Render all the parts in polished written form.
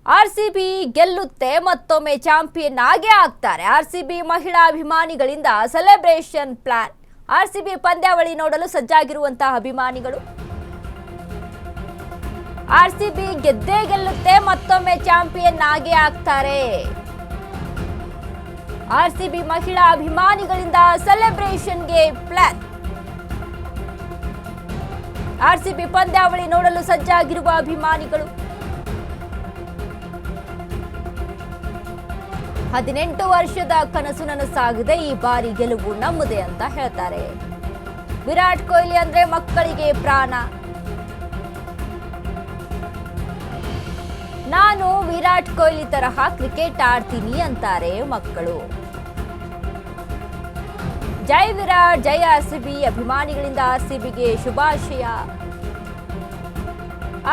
RCB ಗೆಲ್ಲುತ್ತೆ ಮತ್ತೊಮ್ಮೆ champion ಆಗೇ ಆಗ್ತಾರೆ. ಆರ್ಸಿಬಿ ಮಹಿಳಾ ಅಭಿಮಾನಿಗಳಿಂದ ಸೆಲೆಬ್ರೇಷನ್ ಪ್ಲಾನ್. ಆರ್ಸಿಬಿ ಪಂದ್ಯಾವಳಿ ನೋಡಲು ಸಜ್ಜಾಗಿರುವಂತಹ ಅಭಿಮಾನಿಗಳು ಆರ್ಸಿಬಿ ಗೆದ್ದೇ ಗೆಲ್ಲುತ್ತೆ ಮತ್ತೊಮ್ಮೆ ಚಾಂಪಿಯನ್ ಆಗೇ ಆಗ್ತಾರೆ. ಆರ್ಸಿಬಿ ಮಹಿಳಾ ಅಭಿಮಾನಿಗಳಿಂದ ಸೆಲೆಬ್ರೇಷನ್ಗೆ ಪ್ಲಾನ್. ಆರ್ಸಿಬಿ ಪಂದ್ಯಾವಳಿ ನೋಡಲು ಸಜ್ಜಾಗಿರುವ ಅಭಿಮಾನಿಗಳು 18 ವರ್ಷದ ಕನಸು ನನಸಾಗಿದೆ, ಈ ಬಾರಿ ಗೆಲುವು ನಮ್ಮದೇ ಅಂತ ಹೇಳ್ತಾರೆ. ವಿರಾಟ್ ಕೊಹ್ಲಿ ಅಂದ್ರೆ ಮಕ್ಕಳಿಗೆ ಪ್ರಾಣ. ನಾನು ವಿರಾಟ್ ಕೊಹ್ಲಿ ತರಹ ಕ್ರಿಕೆಟ್ ಆಡ್ತೀನಿ ಅಂತಾರೆ ಮಕ್ಕಳು. ಜೈ ವಿರಾಟ್, ಜೈ ಆರ್ಸಿಬಿ. ಅಭಿಮಾನಿಗಳಿಂದ ಆರ್ಸಿಬಿಗೆ ಶುಭಾಶಯ.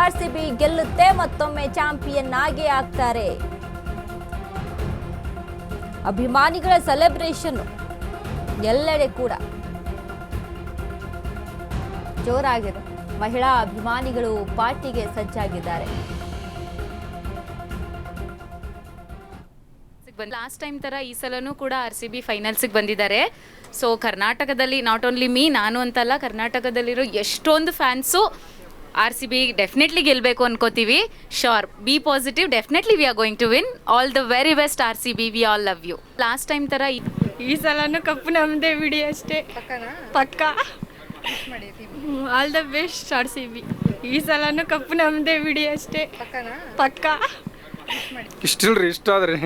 ಆರ್ಸಿಬಿ ಗೆಲ್ಲುತ್ತೆ ಮತ್ತೊಮ್ಮೆ ಚಾಂಪಿಯನ್ ಆಗೇ ಆಗ್ತಾರೆ. ಅಭಿಮಾನಿಗಳ ಸೆಲೆಬ್ರೇಷನ್ ಎಲ್ಲೆಡೆ ಕೂಡ ಜೋರಾಗಿದೆ. ಮಹಿಳಾ ಅಭಿಮಾನಿಗಳು ಪಾರ್ಟಿಗೆ ಸಜ್ಜಾಗಿದ್ದಾರೆ. ಲಾಸ್ಟ್ ಟೈಮ್ ತರ ಈ ಸಲನೂ ಕೂಡ ಆರ್ಸಿಬಿ ಫೈನಲ್ಸ್ಗೆ ಬಂದಿದ್ದಾರೆ. ಸೊ ಕರ್ನಾಟಕದಲ್ಲಿ ನಾಟ್ ಓನ್ಲಿ ಮೀ, ನಾನು ಅಂತಲ್ಲ, ಕರ್ನಾಟಕದಲ್ಲಿರೋ ಎಷ್ಟೊಂದು ಫ್ಯಾನ್ಸು ಆರ್ಸಿಬಿ ಡೆಫಿನೆಟ್ಲಿ ಗೆಲ್ಲಬೇಕು ಅನ್ಕೋತೀವಿ. Sure, be positive, definitely we are going to win. All the very best RCB, we all love you. Last time ತರ ಈ ಸಲನೂ ಕಪ್ಪು ನಮ್ಮದೇ ಬಿಡಿ ಅಷ್ಟೇ, ಪಕ್ಕ. All the best RCB. ಈ ಸಲನೂ ಕಪ್ಪು ನಮ್ಮದೇ ಬಿಡಿ ಅಷ್ಟೇ, ಪಕ್ಕ. ಇಷ್ಟಿಲ್ರಿ, ಇಷ್ಟ ಆದ್ರಿ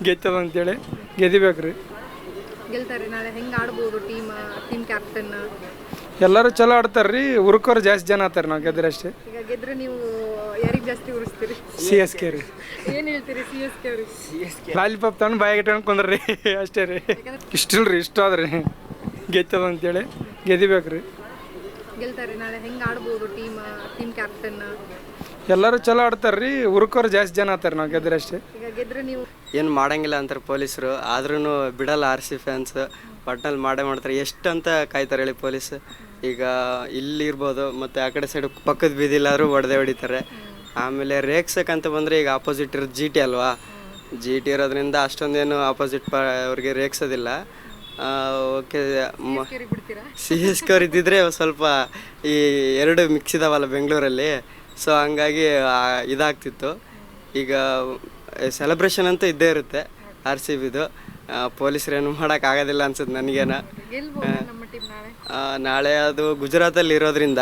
ಗೆತ್ತದ ಅಂತೇಳಿ ಗೆದಿಬೇಕ್ರಿ. ಗೆಲ್ತಾರೆ ನಾಳೆ. ಹೆಂಗೆ ಆಡ್ಬೋದು ಟೀಮ್ ಕ್ಯಾಪ್ಟನ್? ಎಲ್ಲರೂ ಚಲೋ ಆಡ್ತಾರ್ರಿ. ಉರ್ಕೋರು ಜಾಸ್ತಿ ಜನ ಆತಾರೆ, ನಾವು ಗೆದ್ರೆ ಅಷ್ಟೇ. ಈಗ ಗೆದ್ರೆ ನೀವು ಯಾರಿಗೆ ಜಾಸ್ತಿ ಉರಿಸ್ತೀರಿ? CSK ರೀ. ಏನು ಹೇಳ್ತೀರಿ CSK ಅವ್ರಿಗೆ? ಲಾಲಿಪಾಪ್ ತಗೊಂಡು ಬಾಯಿಗೆ ಇಟ್ಕೊಂಡು ಕುಂದ್ರಿ ಅಷ್ಟೇ ರೀ. ಇಷ್ಟಿಲ್ರಿ, ಇಷ್ಟ ಆದ್ರಿ ಗೆತ್ತದ ಅಂತೇಳಿ ಗೆದಿಬೇಕ್ರಿ. ಗೆಲ್ತಾರೆ ನಾಳೆ. ಹೆಂಗೆ ಆಡ್ಬೋದು ಟೀಮ್ ಕ್ಯಾಪ್ಟನ್? ಎಲ್ಲರೂ ಚಲೋ ಆಡ್ತಾರ್ರಿ. ಉರ್ಕೋರು ಜಾಸ್ತಿ ಜನ ಆತಾರೆ, ನಾವು ಗೆದ್ರೆ ಅಷ್ಟೇ. ಈಗ ಗೆದ್ರೆ ನೀವು ಏನು ಮಾಡಂಗಿಲ್ಲ ಅಂತಾರೆ ಪೊಲೀಸರು, ಆದ್ರೂ ಬಿಡಲ್ಲ RC ಫ್ಯಾನ್ಸ್. ಒಟ್ನಲ್ಲಿ ಮಾಡೇ ಮಾಡ್ತಾರೆ. ಎಷ್ಟಂತ ಕಾಯ್ತಾರೆ ಹೇಳಿ ಪೊಲೀಸ್. ಈಗ ಇಲ್ಲಿರ್ಬೋದು, ಮತ್ತು ಆ ಕಡೆ ಸೈಡ್ ಪಕ್ಕದ ಬೀದಿಲ್ಲಾದರೂ ಹೊಡೆದಿರ್ತಾರೆ. ಆಮೇಲೆ ರೇಗ್ಸಕ್ಕಂತ ಬಂದರೆ ಈಗ ಆಪೋಸಿಟ್ ಇರೋದು GT ಅಲ್ವಾ. GT ಇರೋದ್ರಿಂದ ಅಷ್ಟೊಂದೇನು ಆಪೋಸಿಟ್ ಅವ್ರಿಗೆ ರೇಗ್ಸೋದಿಲ್ಲ. ಓಕೆ, CSK ಅವ್ರು ಇದ್ದಿದ್ರೆ ಸ್ವಲ್ಪ ಈ ಎರಡು ಮಿಕ್ಸ್ ಇದಾವಲ್ಲ ಬೆಂಗಳೂರಲ್ಲಿ, ಸೊ ಹಂಗಾಗಿ ಇದಾಗ್ತಿತ್ತು. ಈಗ ಸೆಲೆಬ್ರೇಷನ್ ಅಂತೂ ಇದ್ದೇ ಇರುತ್ತೆ RCBದು. ಪೊಲೀಸರೇನು ಮಾಡೋಕ್ಕಾಗೋದಿಲ್ಲ ಅನ್ಸುತ್ತೆ ನನಗೇನ. ನಾಳೆ ಅದು ಗುಜರಾತಲ್ಲಿ ಇರೋದ್ರಿಂದ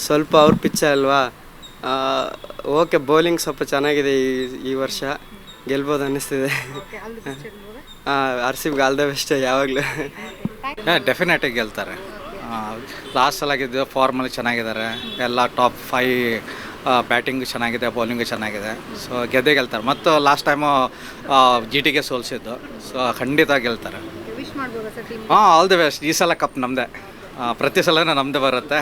ಸ್ವಲ್ಪ ಅವ್ರ ಪಿಚ್ ಅಲ್ವಾ. ಓಕೆ, ಬೌಲಿಂಗ್ ಸ್ವಲ್ಪ ಚೆನ್ನಾಗಿದೆ ಈ ವರ್ಷ, ಗೆಲ್ಬೋದು ಅನ್ನಿಸ್ತಿದೆ. RCBಗೆ ಆಲ್ ದ ಬೆಸ್ಟ್ ಯಾವಾಗಲೂ. ಡೆಫಿನೆಟಾಗಿ ಗೆಲ್ತಾರೆ. ಲಾಸ್ಟ್ ಸಲ ಗೆದ್ದು ಫಾರ್ಮಲ್ಲಿ ಚೆನ್ನಾಗಿದ್ದಾರೆ. ಎಲ್ಲ ಟಾಪ್ 5 ಬ್ಯಾಟಿಂಗು ಚೆನ್ನಾಗಿದೆ, ಬೌಲಿಂಗು ಚೆನ್ನಾಗಿದೆ. ಸೊ ಗೆದ್ದೇ ಗೆಲ್ತಾರೆ. ಮತ್ತು ಲಾಸ್ಟ್ ಟೈಮು GTಗೆ ಸೋಲಿಸಿದ್ದು. ಸೊ ಖಂಡಿತ ಗೆಲ್ತಾರೆ. ವಿಶ್ ಮಾಡ್ಬೋದಾ sir team? All the best. ಈ ಸಲ ಕಪ್ ನಮ್ಮದೇ, ಪ್ರತಿ ಸಲನೂ ನಮ್ಮದೇ ಬರುತ್ತೆ.